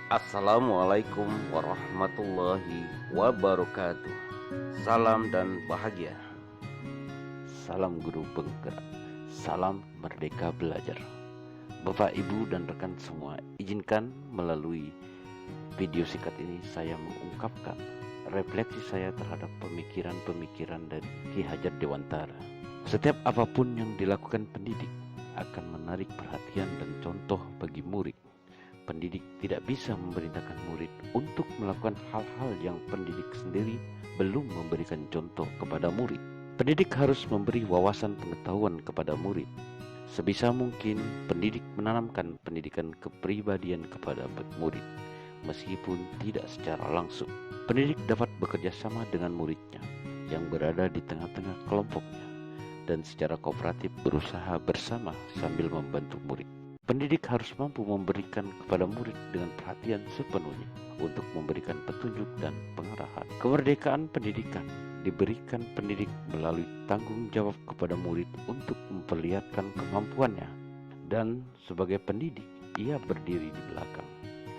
Assalamualaikum warahmatullahi wabarakatuh. Salam dan bahagia. Salam guru penggerak. Salam merdeka belajar. Bapak, Ibu, dan rekan semua, izinkan melalui video singkat ini saya mengungkapkan refleksi saya terhadap pemikiran-pemikiran dari Ki Hajar Dewantara. Setiap apapun yang dilakukan pendidik akan menarik perhatian dan contoh bagi murid. Pendidik tidak bisa memerintahkan murid untuk melakukan hal-hal yang pendidik sendiri belum memberikan contoh kepada murid. Pendidik harus memberi wawasan pengetahuan kepada murid. Sebisa mungkin pendidik menanamkan pendidikan kepribadian kepada murid, meskipun tidak secara langsung. Pendidik dapat bekerja sama dengan muridnya yang berada di tengah-tengah kelompoknya dan secara kooperatif berusaha bersama sambil membantu murid. Pendidik harus mampu memberikan kepada murid dengan perhatian sepenuhnya untuk memberikan petunjuk dan pengarahan. Kemerdekaan pendidikan diberikan pendidik melalui tanggung jawab kepada murid untuk memperlihatkan kemampuannya, dan sebagai pendidik ia berdiri di belakang.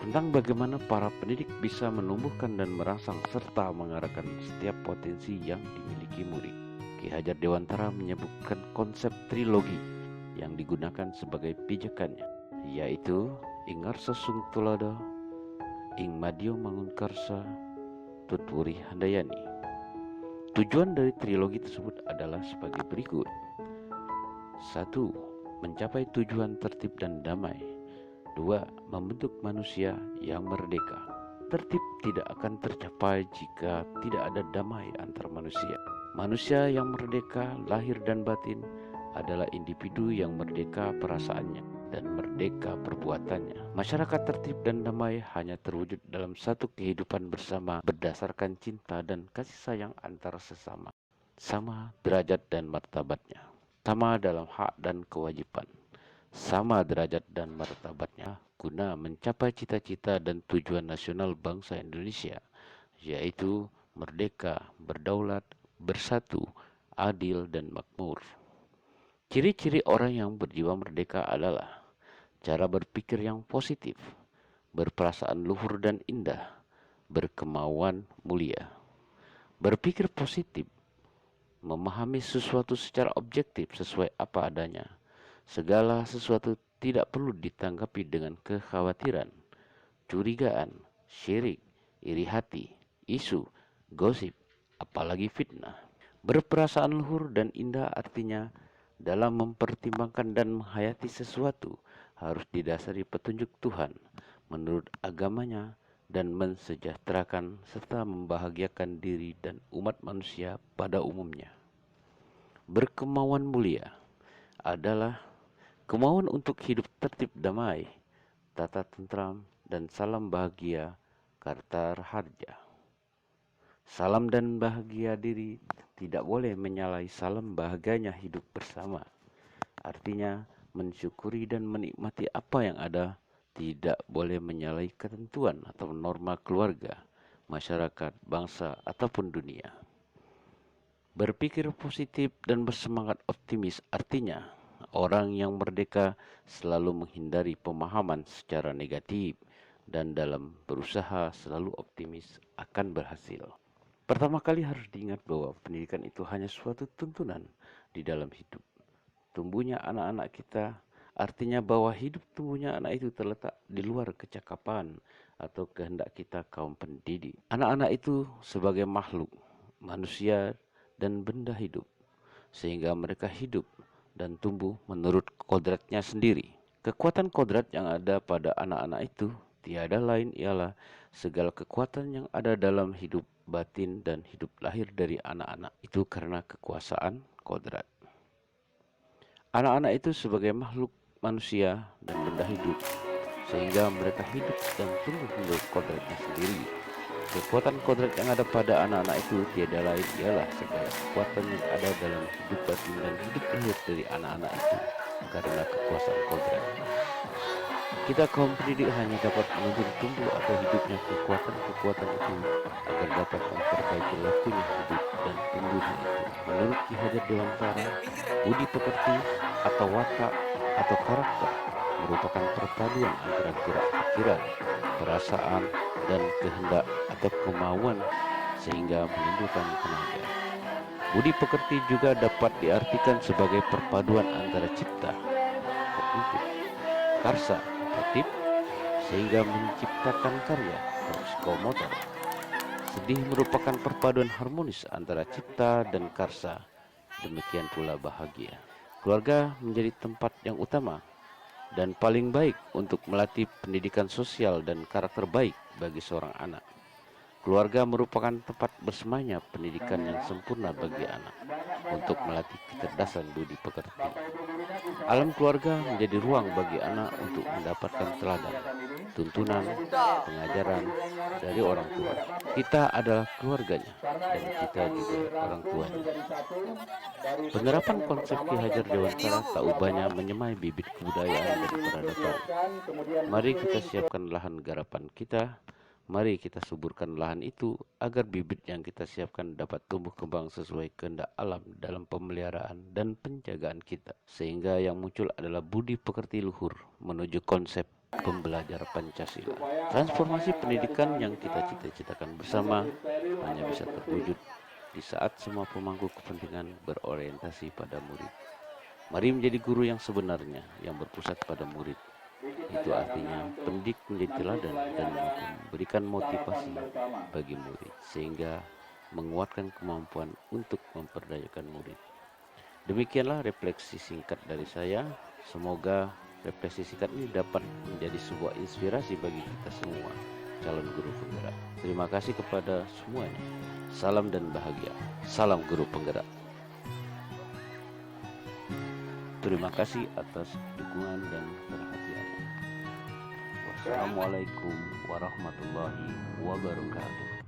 Tentang bagaimana para pendidik bisa menumbuhkan dan merangsang serta mengarahkan setiap potensi yang dimiliki murid, Ki Hajar Dewantara menyebutkan konsep trilogi yang digunakan sebagai pijakannya, yaitu Ingarsa Sung Tulada, Ing Madyo Mangunkarsa, Tutwuri Handayani. Tujuan dari trilogi tersebut adalah sebagai berikut. 1. Mencapai tujuan tertib dan damai. 2. Membentuk manusia yang merdeka. Tertib tidak akan tercapai jika tidak ada damai antar manusia. Manusia yang merdeka lahir dan batin adalah individu yang merdeka perasaannya dan merdeka perbuatannya. Masyarakat tertib dan damai hanya terwujud dalam satu kehidupan bersama berdasarkan cinta dan kasih sayang antar sesama, sama derajat dan martabatnya, sama dalam hak dan kewajiban, sama derajat dan martabatnya, guna mencapai cita-cita dan tujuan nasional bangsa Indonesia, yaitu merdeka, berdaulat, bersatu, adil, dan makmur. Ciri-ciri orang yang berjiwa merdeka adalah cara berpikir yang positif, berperasaan luhur dan indah, berkemauan mulia. Berpikir positif, memahami sesuatu secara objektif sesuai apa adanya. Segala sesuatu tidak perlu ditanggapi dengan kekhawatiran, curigaan, syirik, iri hati, isu, gosip, apalagi fitnah. Berperasaan luhur dan indah artinya dalam mempertimbangkan dan menghayati sesuatu harus didasari petunjuk Tuhan menurut agamanya dan mensejahterakan serta membahagiakan diri dan umat manusia pada umumnya. Berkemauan mulia adalah kemauan untuk hidup tertib damai, tata tentram, dan salam bahagia karta raharja. Salam dan bahagia diri tidak boleh menyalahi salam bahagianya hidup bersama. Artinya mensyukuri dan menikmati apa yang ada, tidak boleh menyalahi ketentuan atau norma keluarga, masyarakat, bangsa, ataupun dunia. Berpikir positif dan bersemangat optimis artinya orang yang merdeka selalu menghindari pemahaman secara negatif dan dalam berusaha selalu optimis akan berhasil. Pertama kali harus diingat bahwa pendidikan itu hanya suatu tuntunan di dalam hidup. Tumbuhnya anak-anak kita artinya bahwa hidup tumbuhnya anak itu terletak di luar kecakapan atau kehendak kita kaum pendidik. Anak-anak itu sebagai makhluk, manusia dan benda hidup, sehingga mereka hidup dan tumbuh menurut kodratnya sendiri. Kekuatan kodrat yang ada pada anak-anak itu tiada lain ialah segala kekuatan yang ada dalam hidup batin dan hidup lahir dari anak-anak itu karena kekuasaan kodrat. Anak-anak itu sebagai makhluk manusia dan benda hidup, sehingga mereka hidup dan tumbuh menurut kodratnya sendiri. Kekuatan kodrat yang ada pada anak-anak itu tiada lain ialah segala kekuatan yang ada dalam hidup batin dan hidup lahir dari anak-anak itu karena kekuasaan kodrat. Kita kaum pendidik hanya dapat menuntun tumbuh atau hidupnya kekuatan-kekuatan itu agar dapat memperbaiki lakunya hidup dan tumbuhnya itu. Menurut Ki Hajar Dewantara, budi pekerti atau watak atau karakter merupakan perpaduan antara gerak pikiran, perasaan, dan kehendak atau kemauan sehingga menimbulkan tenaga. Budi pekerti juga dapat diartikan sebagai perpaduan antara cipta, kognitif, karsa, motif, sehingga menciptakan karya, psikomotor. Sedih merupakan perpaduan harmonis antara cipta dan karsa, demikian pula bahagia. Keluarga menjadi tempat yang utama dan paling baik untuk melatih pendidikan sosial dan karakter baik bagi seorang anak. Keluarga merupakan tempat bersemayamnya pendidikan yang sempurna bagi anak untuk melatih kecerdasan budi pekerti. Alam keluarga menjadi ruang bagi anak untuk mendapatkan teladan, tuntunan, pengajaran dari orang tua. Kita adalah keluarganya dan kita juga orang tuanya. Penerapan konsep Ki Hajar Dewantara tak ubahnya menyemai bibit kebudayaan dan peradaban. Mari kita siapkan lahan garapan kita. Mari kita suburkan lahan itu agar bibit yang kita siapkan dapat tumbuh kembang sesuai kehendak alam dalam pemeliharaan dan penjagaan kita. Sehingga yang muncul adalah budi pekerti luhur menuju konsep pembelajar Pancasila. Transformasi pendidikan yang kita cita-citakan bersama hanya bisa terwujud di saat semua pemangku kepentingan berorientasi pada murid. Mari menjadi guru yang sebenarnya, yang berpusat pada murid. Itu artinya pendidik menjadi teladan dan memberikan motivasi bagi murid sehingga menguatkan kemampuan untuk memperdayakan murid. Demikianlah refleksi singkat dari saya. Semoga refleksi singkat ini dapat menjadi sebuah inspirasi bagi kita semua calon guru penggerak. Terima kasih kepada semuanya. Salam dan bahagia. Salam guru penggerak. Terima kasih atas dukungan dan perhatian. Wassalamualaikum warahmatullahi wabarakatuh.